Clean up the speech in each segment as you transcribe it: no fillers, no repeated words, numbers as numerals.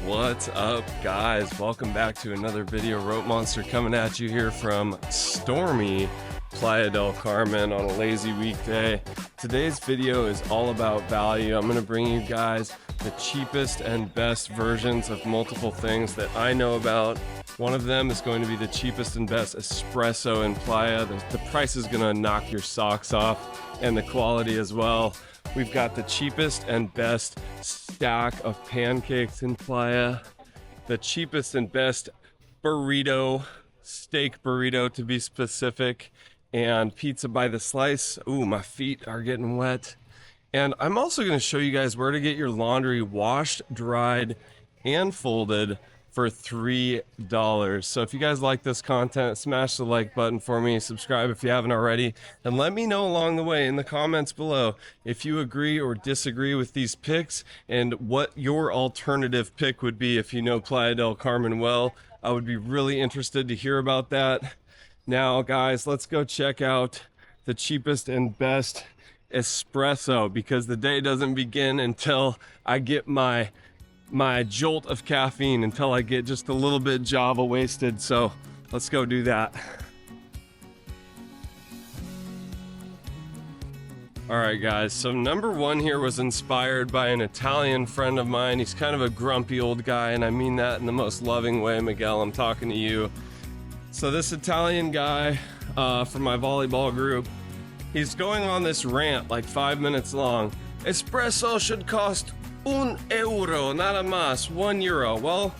What's up, guys? Welcome back to another video. Rope Monster coming at you here from stormy Playa del Carmen on a lazy weekday. Today's video is all about value. I'm going to bring you guys the cheapest and best versions of multiple things that I know about. One of them is going to be the cheapest and best espresso in Playa. The price is going to knock your socks off, and the quality as well. We've got the cheapest and best stack of pancakes in Playa, the cheapest and best burrito, steak burrito to be specific, and pizza by the slice. Ooh, my feet are getting wet. And I'm also going to show you guys where to get your laundry washed, dried, and folded for $3. So if you guys like this content, smash the like button for me, subscribe if you haven't already, and let me know along the way in the comments below if you agree or disagree with these picks and what your alternative pick would be if you know Playa del Carmen well. I would be really interested to hear about that. Now guys, let's go check out the cheapest and best espresso, because the day doesn't begin until I get my jolt of caffeine, until I get just a little bit Java wasted. So let's go do that. All right guys, so number one here was inspired by an Italian friend of mine. He's kind of a grumpy old guy, and I mean that in the most loving way. Miguel, I'm talking to you. So this Italian guy from my volleyball group, he's going on this rant like 5 minutes long. Espresso should cost €1, nada más, €1. Well,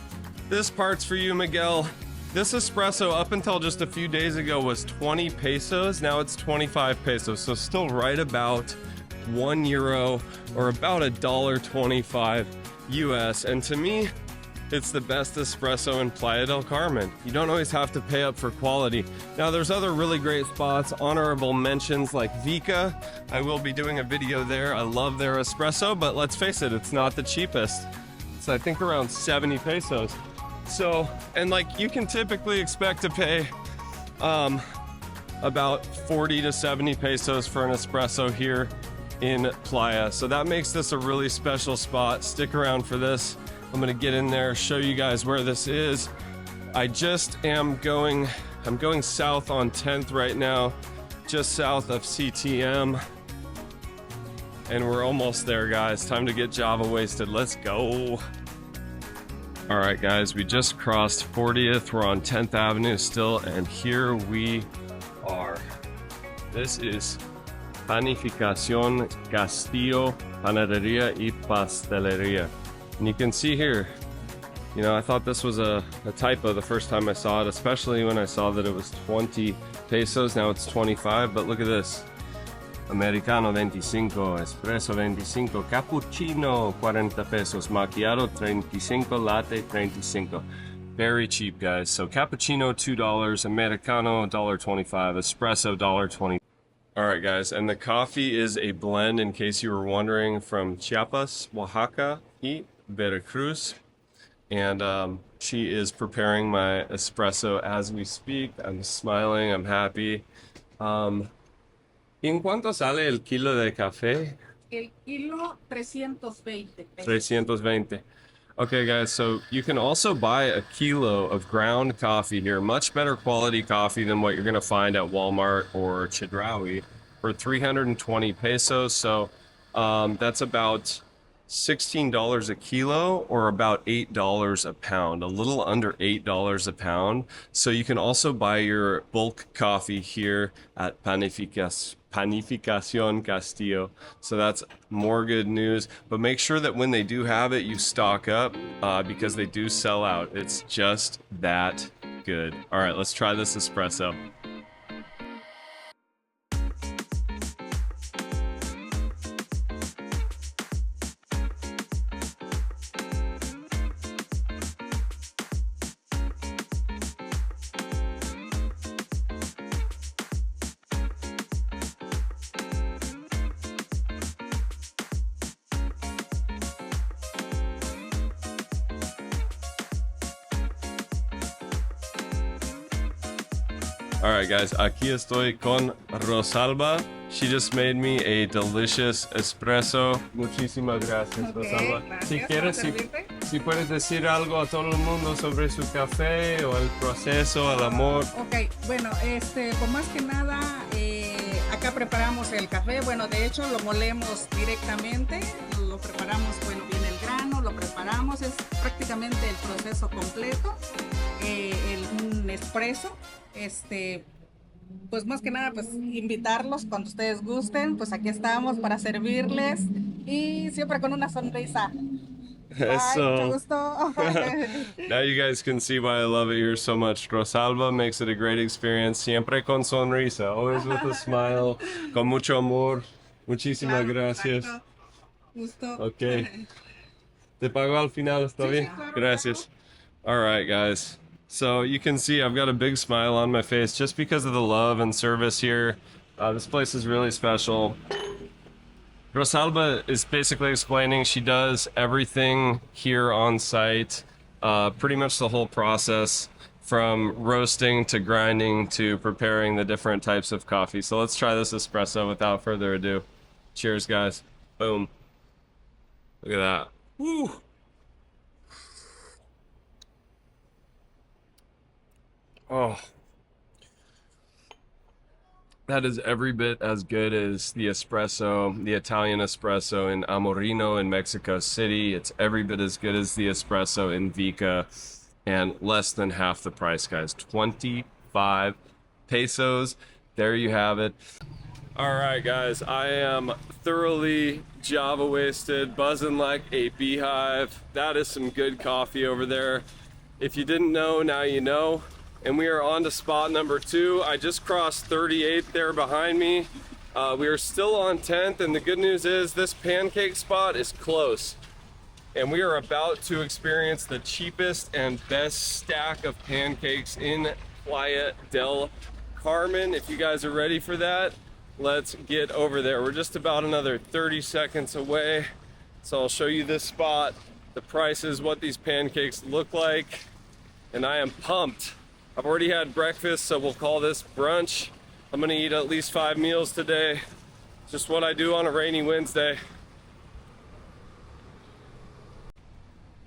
this part's for you, Miguel. This espresso up until just a few days ago was 20 pesos. Now it's 25 pesos. So still right about €1 or about $1.25 US. And to me, it's the best espresso in Playa del Carmen. You don't always have to pay up for quality. Now there's other really great spots, honorable mentions like Vika. I will be doing a video there. I love their espresso, but let's face it, it's not the cheapest. It's I think around 70 pesos. So, and like you can typically expect to pay about 40 to 70 pesos for an espresso here in Playa. So that makes this a really special spot. Stick around for this. I'm gonna get in there, show you guys where this is. I'm going south on 10th right now, just south of CTM. And we're almost there, guys. Time to get Java wasted. Let's go. All right, guys, we just crossed 40th. We're on 10th Avenue still, and here we are. This is Panificación Castillo, Panadería y Pastelería. And you can see here, you know, I thought this was a typo the first time I saw it, especially when I saw that it was 20 pesos. Now it's 25, but look at this. Americano 25, espresso 25, cappuccino 40 pesos, macchiato 35, latte 35. Very cheap, guys. So cappuccino $2, Americano $1.25, espresso $1.20. All right, guys, and the coffee is a blend, in case you were wondering, from Chiapas, Oaxaca, y Veracruz, and she is preparing my espresso as we speak. I'm smiling, I'm happy. ¿En cuánto sale el kilo de café? El kilo 320. 320. Okay, guys, so you can also buy a kilo of ground coffee here, much better quality coffee than what you're going to find at Walmart or Chedraui, for 320 pesos. So that's about $16 a kilo, or about $8 a pound, a little under $8 a pound. So you can also buy your bulk coffee here at Panificación Castillo. So that's more good news, but make sure that when they do have it, you stock up because they do sell out. It's just that good. All right, let's try this espresso. All right, guys, aquí estoy con Rosalba, She just made me a delicious espresso. Muchísimas gracias, Rosalba. gracias Si por quieres, servirte. si puedes decir algo a todo el mundo sobre su café o el proceso, el amor. Ok, bueno, pues más que nada, acá preparamos el café. Bueno, de hecho lo molemos directamente, lo preparamos, bueno, viene el grano, lo preparamos, es prácticamente el proceso completo, un espresso, pues más que nada, pues invitarlos cuando ustedes gusten, pues aquí estamos para servirles y siempre con una sonrisa. Bye, mucho gusto. Now you guys can see why I love it here so much. Rosalba makes it a great experience. Siempre con sonrisa, always with a smile, con mucho amor. Muchísimas Claro, gracias. exacto. Gusto. Ok. Te pago al final, ¿está bien? Sí, claro, Gracias. All right, guys. So you can see I've got a big smile on my face just because of the love and service here. This place is really special. Rosalba is basically explaining she does everything here on site, pretty much the whole process from roasting to grinding to preparing the different types of coffee. So let's try this espresso without further ado. Cheers, guys. Boom. Look at that. Woo. Oh, that is every bit as good as the espresso, the Italian espresso in Amorino in Mexico City. It's every bit as good as the espresso in Vica, and less than half the price, guys. 25 pesos. There you have it. All right, guys, I am thoroughly Java wasted, buzzing like a beehive. That is some good coffee over there. If you didn't know, now you know. And we are on to spot number 2. I just crossed 38 there behind me. We are still on 10th, and the good news is this pancake spot is close. And we are about to experience the cheapest and best stack of pancakes in Playa del Carmen. If you guys are ready for that, let's get over there. We're just about another 30 seconds away. So I'll show you this spot, the prices, what these pancakes look like, and I am pumped. I've already had breakfast, so we'll call this brunch. I'm gonna eat at least 5 meals today. Just what I do on a rainy Wednesday.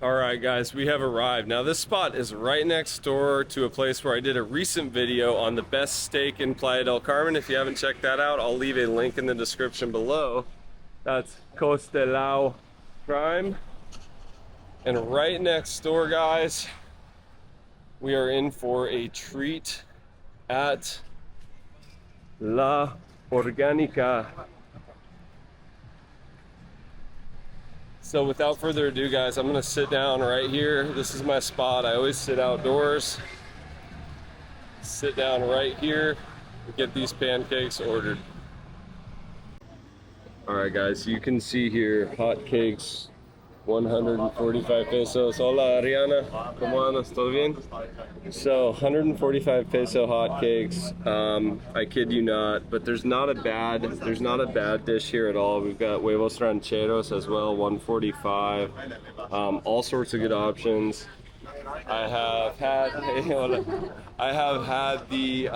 All right, guys, we have arrived. Now this spot is right next door to a place where I did a recent video on the best steak in Playa del Carmen. If you haven't checked that out, I'll leave a link in the description below. That's Costelao Prime. And right next door, guys, we are in for a treat at La Orgánica. So without further ado, guys, I'm gonna sit down right here. This is my spot. I always sit outdoors. Sit down right here and get these pancakes ordered. All right, guys, you can see here, hot cakes, 145 pesos. Hola, Ariana. ¿Cómo andas? ¿Todo bien? So 145 peso hotcakes. I kid you not, but there's not a bad dish here at all. We've got huevos rancheros as well, 145. All sorts of good options. I have had the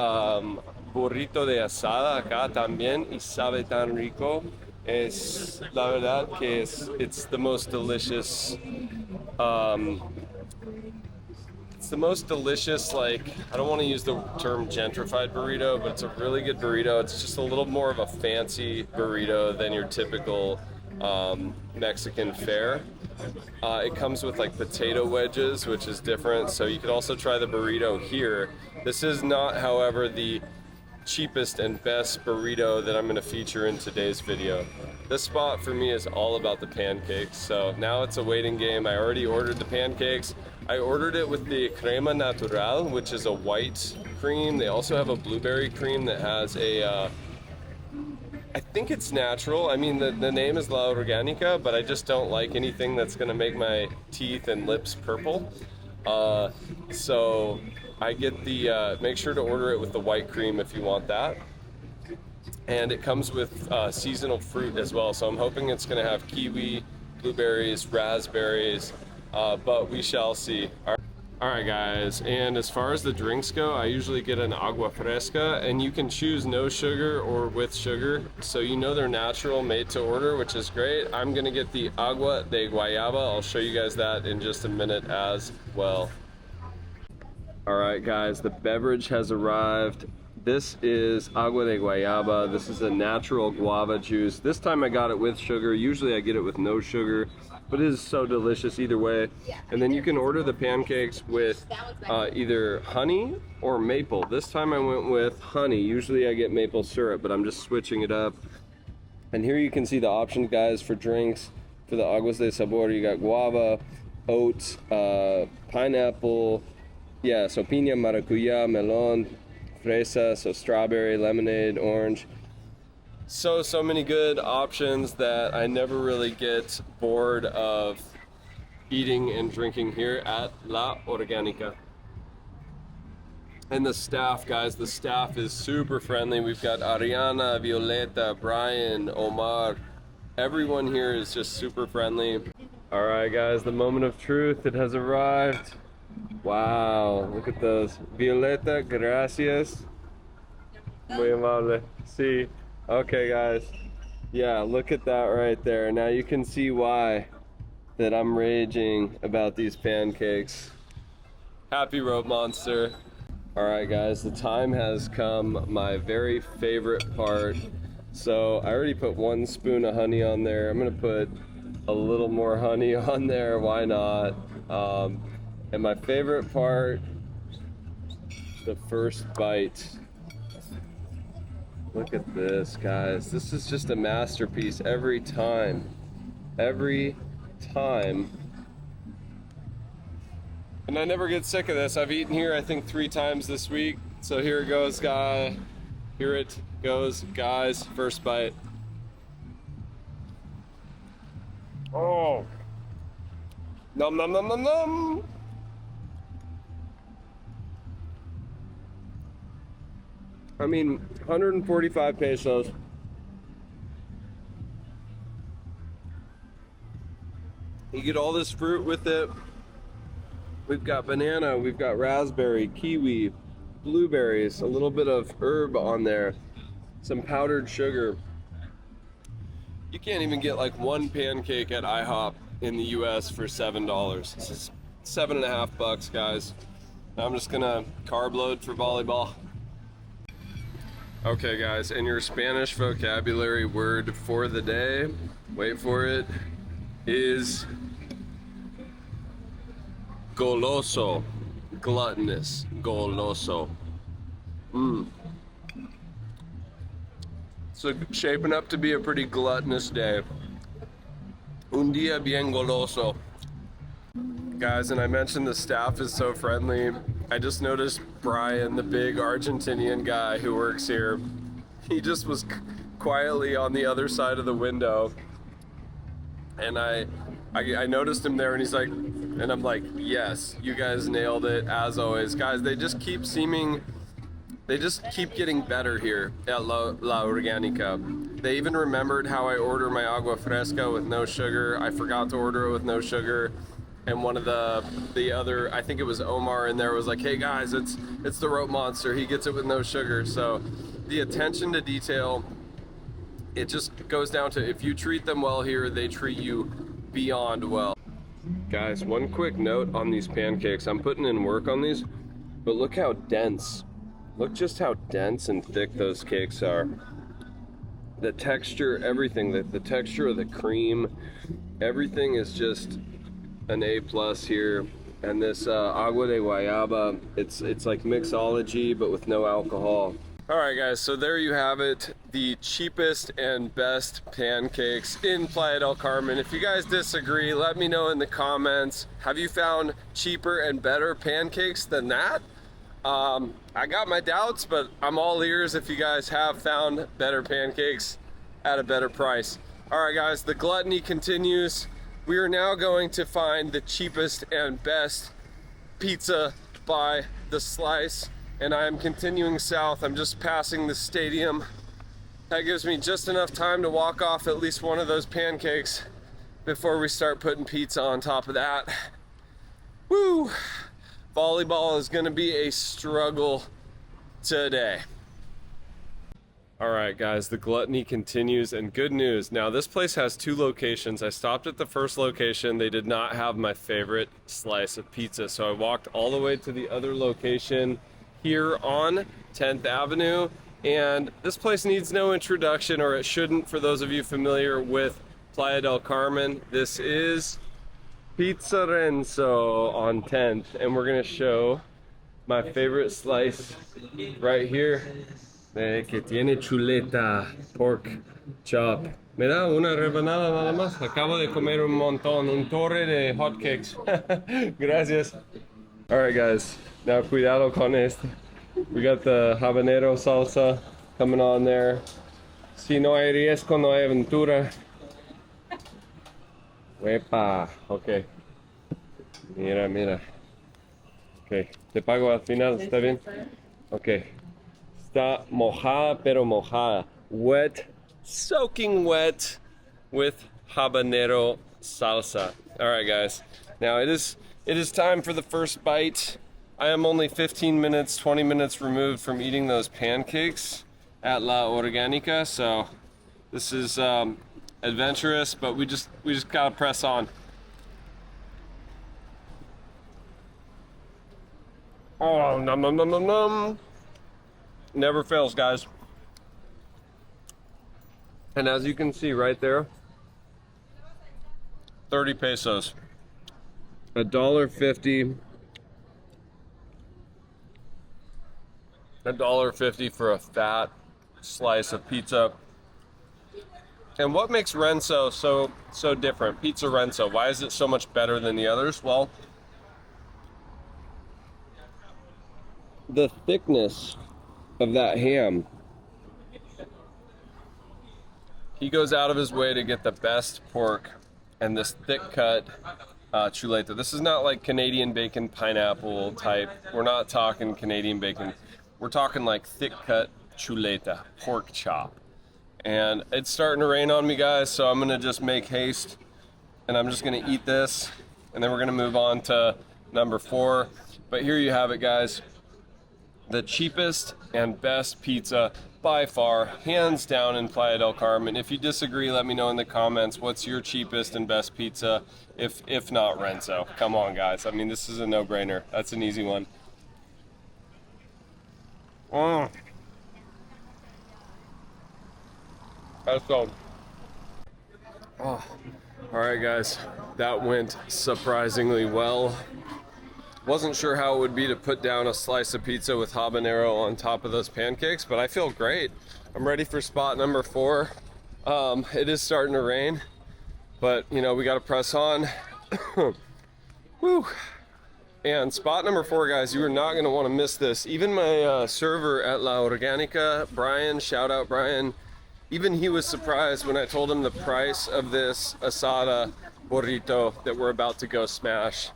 burrito de asada acá también y sabe tan rico. Es la verdad que it's the most delicious. It's the most delicious, like, I don't want to use the term gentrified burrito, but it's a really good burrito. It's just a little more of a fancy burrito than your typical Mexican fare. It comes with like potato wedges, which is different. So you could also try the burrito here. This is not, however, the cheapest and best burrito that I'm going to feature in today's video. This spot for me is all about the pancakes. So now it's a waiting game. I already ordered the pancakes. I ordered it with the crema natural, which is a white cream. They also have a blueberry cream that has a I think it's natural. I mean, the name is La Orgánica, but I just don't like anything that's gonna make my teeth and lips purple. So I get the, make sure to order it with the white cream if you want that. And it comes with seasonal fruit as well. So I'm hoping it's gonna have kiwi, blueberries, raspberries, but we shall see. All right. All right, guys, and as far as the drinks go, I usually get an agua fresca, and you can choose no sugar or with sugar, so you know they're natural, made to order, which is great. I'm gonna get the agua de guayaba. I'll show you guys that in just a minute as well. All right, guys, the beverage has arrived. This is agua de guayaba. This is a natural guava juice. This time I got it with sugar. Usually I get it with no sugar, but it is so delicious either way. And then you can order the pancakes with either honey or maple. This time I went with honey. Usually I get maple syrup, but I'm just switching it up. And here you can see the options, guys, for drinks. For the aguas de sabor, you got guava, oats, pineapple, yeah, so piña, maracuya, melon, fresa, so strawberry, lemonade, orange. So many good options that I never really get bored of eating and drinking here at La Orgánica. And the staff, guys, the staff is super friendly. We've got Ariana, Violeta, Brian, Omar. Everyone here is just super friendly. All right, guys, the moment of truth, it has arrived. Wow, look at those. Violeta, gracias. Muy amable. Sí. Okay, guys. Yeah, look at that right there. Now you can see why that I'm raging about these pancakes. Happy Rope Monster. All right, guys, the time has come. My very favorite part. So I already put 1 spoon of honey on there. I'm gonna put a little more honey on there. Why not? And my favorite part, the first bite. Look at this, guys. This is just a masterpiece every time. Every time. And I never get sick of this. I've eaten here, I think, 3 times this week. So here it goes, guys. Here it goes, guys. First bite. Oh. Nom nom nom nom nom. I mean, 145 pesos. You get all this fruit with it. We've got banana, we've got raspberry, kiwi, blueberries, a little bit of herb on there, some powdered sugar. You can't even get like 1 pancake at IHOP in the US for $7. This is $7.50, guys. I'm just gonna carb load for volleyball. Okay, guys, and your Spanish vocabulary word for the day, wait for it, is goloso, gluttonous, goloso. So shaping up to be a pretty gluttonous day. Un día bien goloso. Guys, and I mentioned the staff is so friendly. I just noticed Brian, the big Argentinian guy who works here, he just was quietly on the other side of the window. And I noticed him there, and he's like, and I'm like, yes, you guys nailed it as always. Guys, they just keep getting better here at La Orgánica. They even remembered how I order my agua fresca with no sugar. I forgot to order it with no sugar. And one of the other, I think it was Omar in there, was like, hey guys, it's the Rope Monster. He gets it with no sugar. So the attention to detail, it just goes down to if you treat them well here, they treat you beyond well. Guys, one quick note on these pancakes. I'm putting in work on these, but look how dense. Look just how dense and thick those cakes are. The texture, everything, the texture of the cream, everything is just an A+ here. And this agua de guayaba, it's like mixology but with no alcohol. All right, guys, so there you have it, the cheapest and best pancakes in Playa del Carmen. If you guys disagree, let me know in the comments. Have you found cheaper and better pancakes than that? I got my doubts, but I'm all ears if you guys have found better pancakes at a better price. All right, guys, the gluttony continues. We are now going to find the cheapest and best pizza by the slice, and I am continuing south. I'm just passing the stadium. That gives me just enough time to walk off at least one of those pancakes before we start putting pizza on top of that. Woo! Volleyball is gonna be a struggle today. All right, guys, the gluttony continues, and good news. Now, this place has 2 locations. I stopped at the first location. They did not have my favorite slice of pizza, so I walked all the way to the other location here on 10th Avenue, and this place needs no introduction, or it shouldn't, for those of you familiar with Playa del Carmen. This is Pizza Renzo on 10th, and we're gonna show my favorite slice right here. Que tiene chuleta, pork chop. Me da una rebanada nada más. Acabo de comer un montón, un torre de hotcakes. Gracias. All right, guys. Now, cuidado con este. We got the habanero salsa coming on there. Si no hay riesgo, no hay aventura. Wepa. Okay. Mira, mira. Okay. Te pago al final, ¿está bien? Okay. Está mojada, pero mojada. Wet, soaking wet with habanero salsa. All right, guys. Now it is time for the first bite. I am only 15 minutes, 20 minutes removed from eating those pancakes at La Organica, so this is adventurous, but we just gotta press on. Oh, nom nom nom nom nom. Never fails, guys. And as you can see right there, 30 pesos. $1.50. $1.50 for a fat slice of pizza. And what makes Renzo so different? Pizza Renzo. Why is it so much better than the others? Well, the thickness of that ham. He goes out of his way to get the best pork and this thick cut chuleta. This is not like Canadian bacon pineapple type. We're not talking Canadian bacon. We're talking like thick cut chuleta, pork chop. And it's starting to rain on me, guys, so I'm gonna just make haste and I'm just gonna eat this, and then we're gonna move on to number 4. But here you have it, guys. The cheapest and best pizza by far, hands down, in Playa del Carmen. If you disagree, let me know in the comments. What's your cheapest and best pizza, if not Renzo? Come on, guys. I mean, this is a no-brainer. That's an easy one. That's so. Oh. All right, guys. That went surprisingly well. Wasn't sure how it would be to put down a slice of pizza with habanero on top of those pancakes, but I feel great. I'm ready for spot number 4. It is starting to rain, but you know, we got to press on. Woo. And spot number 4, guys, you are not going to want to miss this. Even my server at La Organica, Brian, shout out Brian, even he was surprised when I told him the price of this asada burrito that we're about to go smash.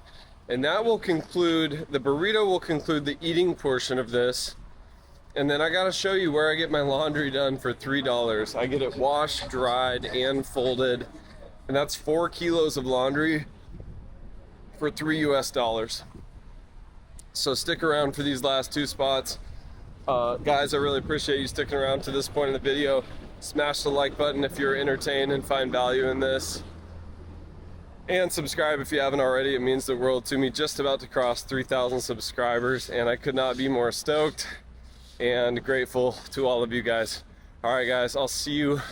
And that will conclude, the burrito will conclude the eating portion of this. And then I gotta show you where I get my laundry done for $3. I get it washed, dried, and folded. And that's 4 kilos of laundry for $3 US. So stick around for these last 2 spots. Guys, I really appreciate you sticking around to this point in the video. Smash the like button if you're entertained and find value in this. And subscribe if you haven't already. It means the world to me. Just about to cross 3,000 subscribers, and I could not be more stoked and grateful to all of you guys. All right, guys, I'll see you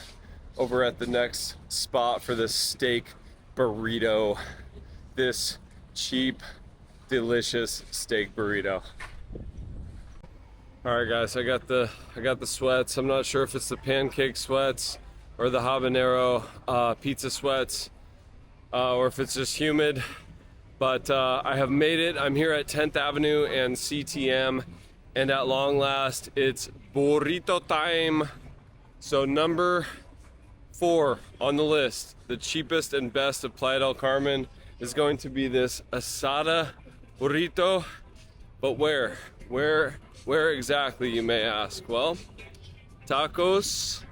over at the next spot for this steak burrito. This cheap, delicious steak burrito. All right, guys, I got the sweats. I'm not sure if it's the pancake sweats or the habanero pizza sweats. Or if it's just humid, but I have made it. I'm here at 10th Avenue and CTM, and at long last, it's burrito time. So number 4 on the list, the cheapest and best of Playa del Carmen, is going to be this asada burrito. But where exactly, you may ask? Well, Tacos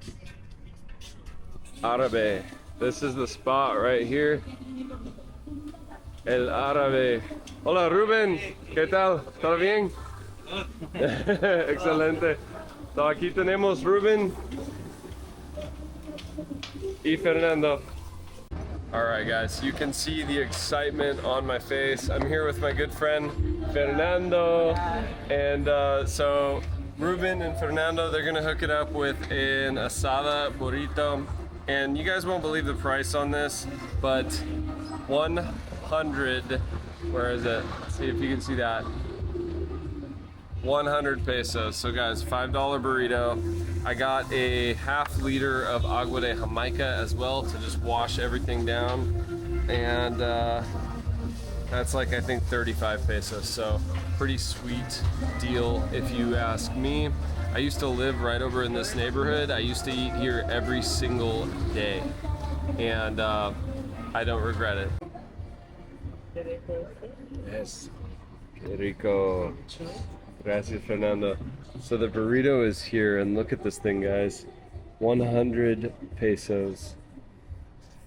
Árabe. This is the spot right here. El Árabe. Hola Rubén, ¿qué tal? ¿Todo bien? Excelente. So, aquí tenemos Rubén y Fernando. All right, guys, you can see the excitement on my face. I'm here with my good friend Fernando, and so Ruben and Fernando, they're gonna hook it up with an asada burrito, and you guys won't believe the price on this, but 100, where is it? Let's see if you can see that. 100 pesos. So guys, $5 burrito. I got a ½ liter of agua de Jamaica as well to just wash everything down. And that's like, I think 35 pesos. So pretty sweet deal if you ask me. I used to live right over in this neighborhood. I used to eat here every single day. And I don't regret it. Yes. Qué rico. Gracias, Fernando. So the burrito is here, and look at this thing, guys. 100 pesos.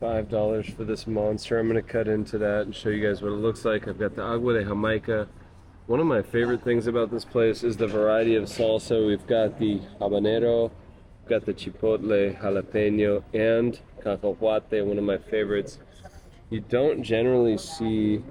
$5 for this monster. I'm gonna cut into that and show you guys what it looks like. I've got the agua de Jamaica. One of my favorite things about this place is the variety of salsa. We've got the habanero, we've got the chipotle, jalapeno, and cacahuate, one of my favorites. You don't generally see,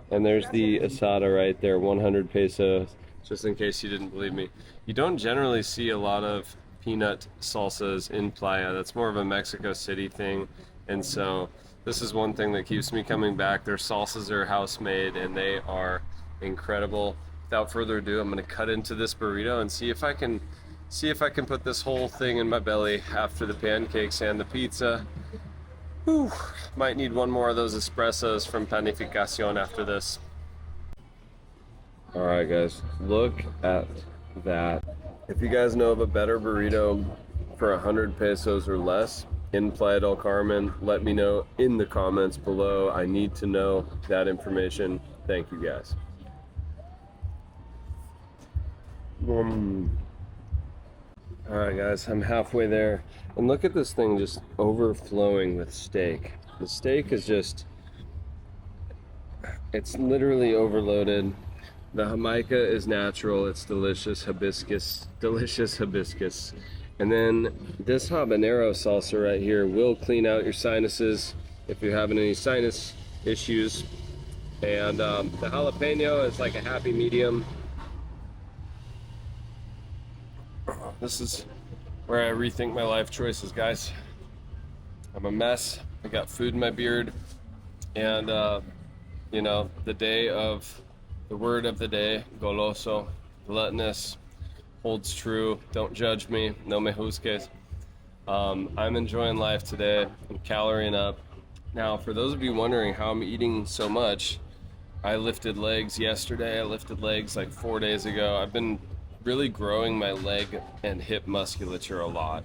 and there's the asada right there, 100 pesos. Just in case you didn't believe me. You don't generally see a lot of peanut salsas in Playa. That's more of a Mexico City thing. And so this is one thing that keeps me coming back. Their salsas are house made and they are incredible. Without further ado, I'm gonna cut into this burrito and see if I can put this whole thing in my belly after the pancakes and the pizza. Whew. Might need one more of those espressos from Panificación after this. All right, guys, look at that. If you guys know of a better burrito for 100 pesos or less in Playa del Carmen, let me know in the comments below. I need to know that information. Thank you, guys. All right, guys, I'm halfway there. And look at this thing just overflowing with steak. The steak is just, it's literally overloaded. The Jamaica is natural, it's delicious hibiscus, And then this habanero salsa right here will clean out your sinuses if you're having any sinus issues. And the jalapeno is like a happy medium. This is where I rethink my life choices, guys. I'm a mess, I got food in my beard, and you know, the word of the day, goloso, gluttonous, holds true. Don't judge me, no me juzgues. I'm enjoying life today. I'm calorying up. Now, for those of you wondering how I'm eating so much, I lifted legs yesterday. I lifted legs like 4 days ago. I've been really growing my leg and hip musculature a lot.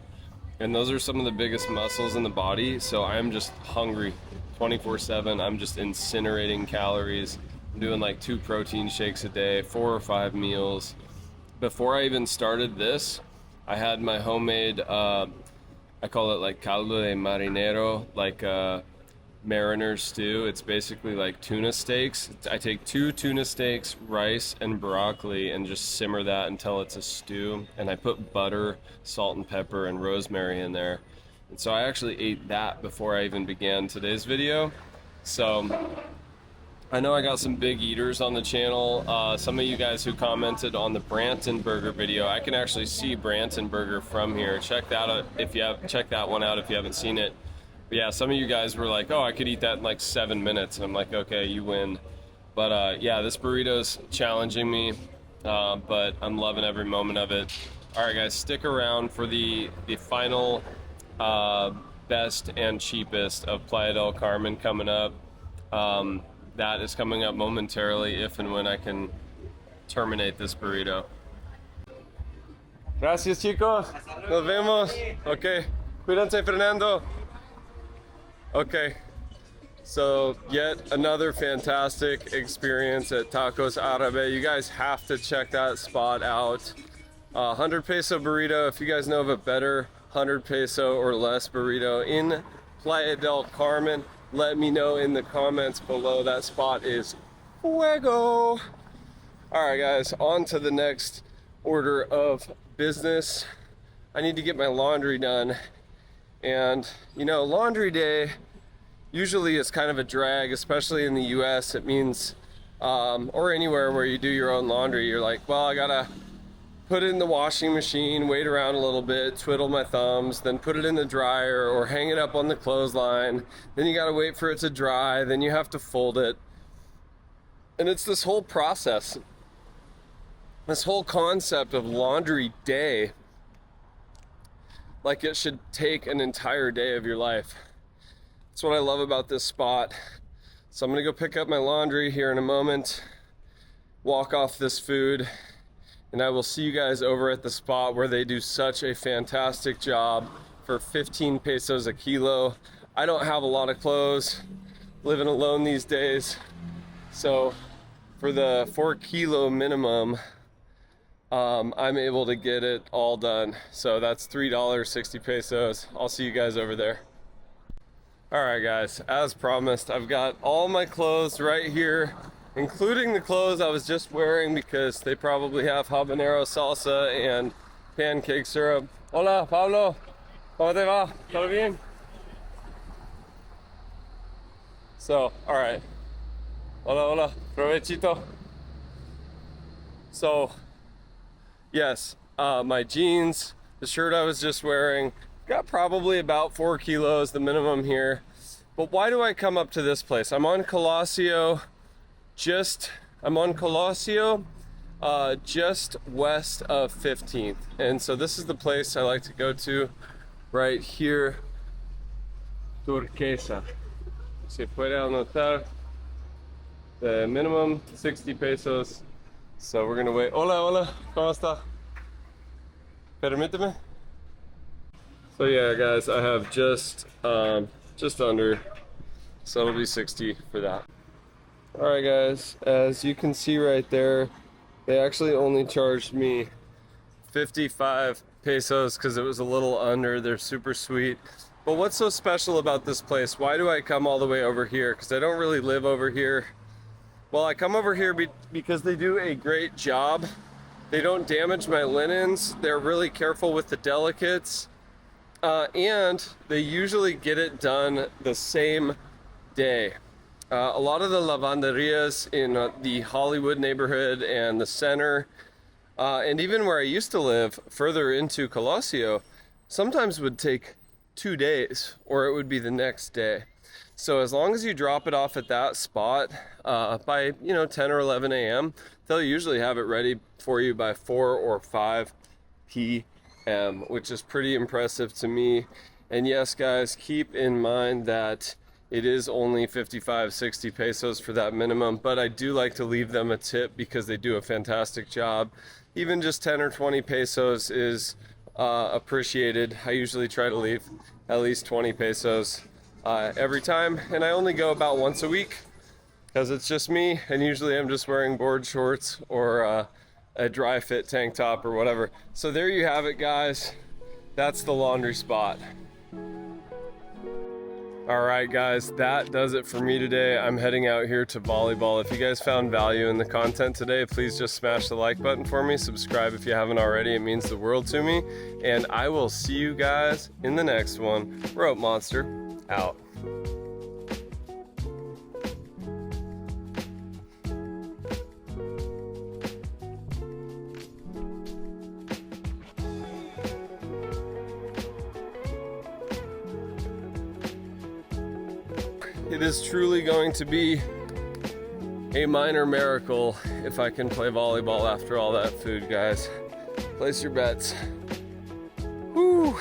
And those are some of the biggest muscles in the body. So I'm just hungry 24/7. I'm just incinerating calories. I'm doing like 2 protein shakes a day, 4 or 5 meals. Before I even started this, I had my homemade, I call it like caldo de marinero, like mariner stew. It's basically like tuna steaks. I take 2 tuna steaks, rice, and broccoli and just simmer that until it's a stew. And I put butter, salt and pepper, and rosemary in there. And so I actually ate that before I even began today's video. So I know I got some big eaters on the channel. Some of you guys who commented on the Brantenburger video, I can actually see Brantenburger from here. Check that out check that one out if you haven't seen it. But yeah, some of you guys were like, oh, I could eat that in like 7 minutes. And I'm like, okay, you win. But yeah, this burrito's challenging me, but I'm loving every moment of it. All right, guys, stick around for the final best and cheapest of Playa del Carmen coming up. That is coming up momentarily if and when I can terminate this burrito. Gracias, chicos. Nos vemos. Okay. Cuídense, Fernando. Okay. So yet another fantastic experience at Tacos Árabe. You guys have to check that spot out. 100 peso burrito. If you guys know of a better 100 peso or less burrito in Playa del Carmen, let me know in the comments below. That spot is fuego. All right, guys, on to the next order of business. I need to get my laundry done. And, you know, laundry day usually is kind of a drag, especially in the US. It means, or anywhere where you do your own laundry, you're like, well, I gotta put it in the washing machine, wait around a little bit, twiddle my thumbs, then put it in the dryer or hang it up on the clothesline. Then you gotta wait for it to dry, then you have to fold it. And it's this whole process, this whole concept of laundry day, like it should take an entire day of your life. That's what I love about this spot. So I'm gonna go pick up my laundry here in a moment, walk off this food, and I will see you guys over at the spot where they do such a fantastic job for 15 pesos a kilo. I don't have a lot of clothes, living alone these days. So for the 4 kilo minimum, I'm able to get it all done. So that's $3.60 pesos. I'll see you guys over there. All right, guys, as promised, I've got all my clothes right here, including the clothes I was just wearing because they probably have habanero salsa and pancake syrup. Hola, Pablo. ¿Cómo te va? ¿Todo bien? So, all right. Hola, hola. Provechito. So, yes, my jeans, the shirt I was just wearing, got probably about 4 kilos, the minimum here. But why do I come up to this place? I'm on Colosio, just west of 15th. And so this is the place I like to go to right here, Turquesa. Se puede anotar the minimum 60 pesos. So we're gonna wait. Hola, hola, ¿cómo está? Permíteme. So yeah, guys, I have just under, so it'll be 60 for that. All right, guys, as you can see right there, they actually only charged me 55 pesos because it was a little under. They're super sweet. But what's so special about this place? Why do I come all the way over here? Because I don't really live over here. Well, I come over here because they do a great job. They don't damage my linens. They're really careful with the delicates. And they usually get it done the same day. A lot of the lavanderias in the Hollywood neighborhood and the center, and even where I used to live, further into Colosio, sometimes would take 2 days, or it would be the next day. So as long as you drop it off at that spot by 10 or 11 a.m., they'll usually have it ready for you by 4 or 5 p.m., which is pretty impressive to me. And yes, guys, keep in mind that it is only 55-60 pesos for that minimum, but I do like to leave them a tip because they do a fantastic job. Even just 10 or 20 pesos is appreciated. I usually try to leave at least 20 pesos every time, and I only go about once a week because it's just me, and usually I'm just wearing board shorts or a dry fit tank top or whatever. So there you have it, guys. That's the laundry spot. All right, guys, that does it for me today. I'm heading out here to volleyball. If you guys found value in the content today, please just smash the like button for me. Subscribe if you haven't already. It means the world to me. And I will see you guys in the next one. Rope Monster, out. It is truly going to be a minor miracle if I can play volleyball after all that food, guys. Place your bets. Woo!